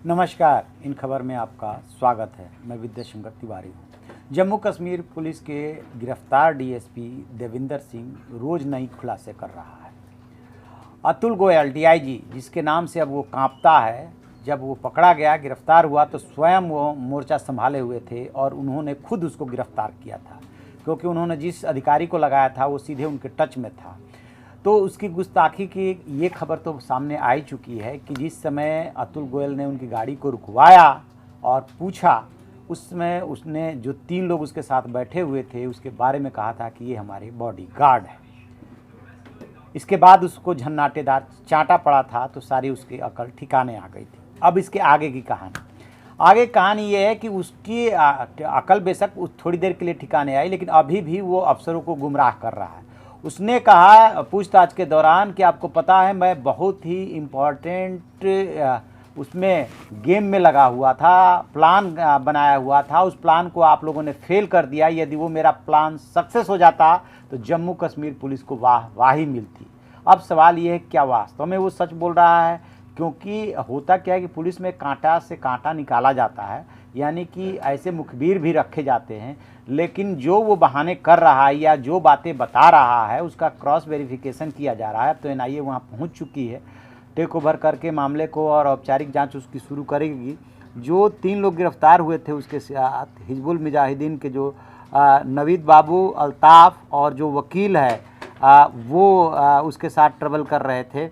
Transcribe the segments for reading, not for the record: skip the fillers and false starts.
नमस्कार, इन खबर में आपका स्वागत है। मैं विद्याशंकर तिवारी हूँ। जम्मू कश्मीर पुलिस के गिरफ्तार डीएसपी देविंदर सिंह रोज़ नई खुलासे कर रहा है। अतुल गोयल डीआईजी, जिसके नाम से अब वो कांपता है, जब वो पकड़ा गया, गिरफ्तार हुआ तो स्वयं वो मोर्चा संभाले हुए थे और उन्होंने खुद उसको गिरफ्तार किया था, क्योंकि उन्होंने जिस अधिकारी को लगाया था वो सीधे उनके टच में था। तो उसकी गुस्ताखी की ये खबर तो सामने आ ही चुकी है कि जिस समय अतुल गोयल ने उनकी गाड़ी को रुकवाया और पूछा, उस समय उसने जो 3 लोग उसके साथ बैठे हुए थे उसके बारे में कहा था कि ये हमारे बॉडीगार्ड है। इसके बाद उसको झन्नाटेदार चांटा पड़ा था तो सारी उसकी अकल ठिकाने आ गई थी। अब इसके आगे की कहानी ये है कि उसकी अकल बेशक थोड़ी देर के लिए ठिकाने आई, लेकिन अभी भी वो अफसरों को गुमराह कर रहा है। उसने कहा पूछताछ के दौरान कि आपको पता है मैं बहुत ही इम्पोर्टेंट उसमें गेम में लगा हुआ था, प्लान बनाया हुआ था, उस प्लान को आप लोगों ने फेल कर दिया। यदि वो मेरा प्लान सक्सेस हो जाता तो जम्मू कश्मीर पुलिस को वाही मिलती। अब सवाल ये है क्या वास्तव में वो सच बोल रहा है? क्योंकि होता क्या है कि पुलिस में कांटा से कांटा निकाला जाता है, यानी कि ऐसे मुखबिर भी रखे जाते हैं, लेकिन जो वो बहाने कर रहा है या जो बातें बता रहा है उसका क्रॉस वेरिफिकेशन किया जा रहा है। तो एनआईए वहाँ पहुँच चुकी है, टेक ओवर करके मामले को और औपचारिक जांच उसकी शुरू करेगी। जो 3 लोग गिरफ्तार हुए थे उसके साथ हिजबुल मुजाहिदीन के जो नवीद बाबू, अल्ताफ़ और जो वकील है वो उसके साथ ट्रबल कर रहे थे।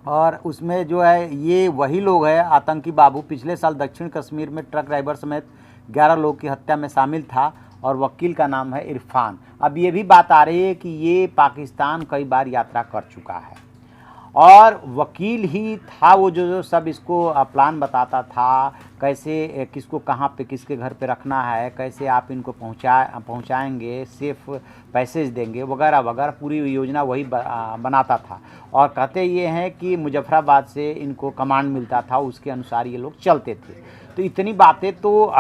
और उसमें जो है ये वही लोग हैं, आतंकी बाबू पिछले साल दक्षिण कश्मीर में ट्रक ड्राइवर समेत 11 लोग की हत्या में शामिल था और वकील का नाम है इरफान। अब ये भी बात आ रही है कि ये पाकिस्तान कई बार यात्रा कर चुका है और वकील ही था वो जो सब इसको प्लान बताता था, कैसे किसको कहाँ पे किसके घर पे रखना है, कैसे आप इनको पहुँचाएंगे, सेफ पैसेज देंगे वगैरह वगैरह, पूरी योजना वही बनाता था। और कहते ये हैं कि मुजफ्फराबाद से इनको कमांड मिलता था, उसके अनुसार ये लोग चलते थे। तो इतनी बातें तो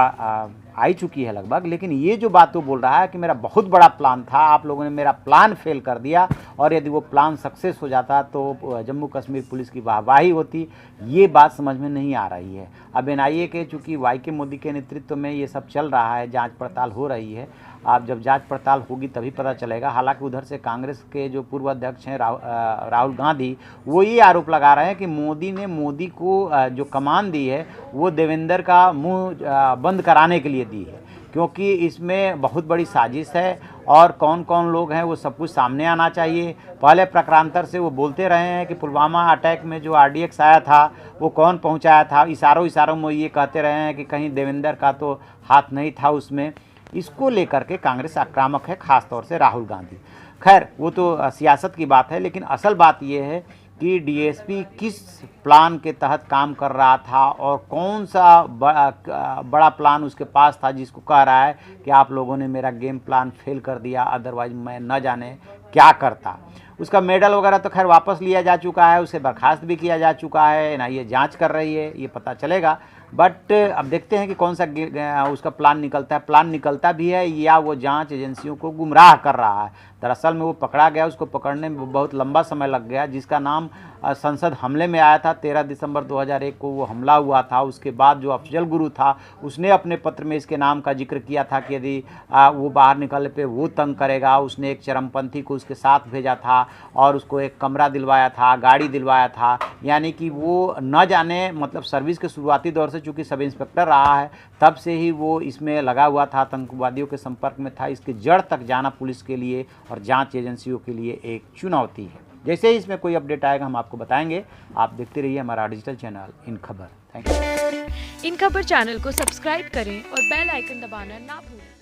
आई चुकी है लगभग, लेकिन ये जो बात वो बोल रहा है कि मेरा बहुत बड़ा प्लान था, आप लोगों ने मेरा प्लान फेल कर दिया और यदि वो प्लान सक्सेस हो जाता तो जम्मू कश्मीर पुलिस की वाहवाही होती, ये बात समझ में नहीं आ रही है। अब एनआईए के चूँकि वाई.के. मोदी के नेतृत्व में ये सब चल रहा है, जांच पड़ताल हो रही है। अब जब जांच पड़ताल होगी तभी पता चलेगा। हालांकि उधर से कांग्रेस के जो पूर्व अध्यक्ष हैं राहुल गांधी, वो ये आरोप लगा रहे हैं कि मोदी को जो कमान दी है वो देवेंद्र का मुंह बंद कराने के लिए दी है, क्योंकि इसमें बहुत बड़ी साजिश है और कौन कौन लोग हैं वो सब कुछ सामने आना चाहिए। पहले प्रकारांतर से वो बोलते रहे हैं कि पुलवामा अटैक में जो RDX आया था वो कौन पहुंचाया था, इशारों में ये कहते रहे हैं कि कहीं देवेंद्र का तो हाथ नहीं था उसमें। इसको लेकर के कांग्रेस आक्रामक है, ख़ास तौर से राहुल गांधी। खैर वो तो सियासत की बात है, लेकिन असल बात ये है कि डीएसपी किस प्लान के तहत काम कर रहा था और कौन सा बड़ा प्लान उसके पास था जिसको कह रहा है कि आप लोगों ने मेरा गेम प्लान फेल कर दिया, अदरवाइज मैं न जाने क्या करता। उसका मेडल वगैरह तो खैर वापस लिया जा चुका है, उसे बर्खास्त भी किया जा चुका है, ना ये जांच कर रही है, ये पता चलेगा। बट अब देखते हैं कि कौन सा उसका प्लान निकलता है। प्लान निकलता भी है या वो जांच एजेंसियों को गुमराह कर रहा है। दरअसल में वो पकड़ा गया, उसको पकड़ने में बहुत लंबा समय लग गया, जिसका नाम संसद हमले में आया था। 13 दिसंबर 2001 को वो हमला हुआ था। उसके बाद जो अफजल गुरु था उसने अपने पत्र में इसके नाम का जिक्र किया था कि यदि वो बाहर निकलने पे वो तंग करेगा। उसने एक चरमपंथी को उसके साथ भेजा था और उसको एक कमरा दिलवाया था, गाड़ी दिलवाया था। यानी कि वो न जाने, मतलब सर्विस के शुरुआती दौर से चूँकि सब इंस्पेक्टर रहा है तब से ही वो इसमें लगा हुआ था, आतंकवादियों के संपर्क में था। इसके जड़ तक जाना पुलिस के लिए और जांच एजेंसियों के लिए एक चुनौती है। जैसे ही इसमें कोई अपडेट आएगा हम आपको बताएंगे। आप देखते रहिए हमारा डिजिटल चैनल इन खबर। Thank you. इन खबर चैनल को सब्सक्राइब करें और बेल आइकन दबाना ना भूलें।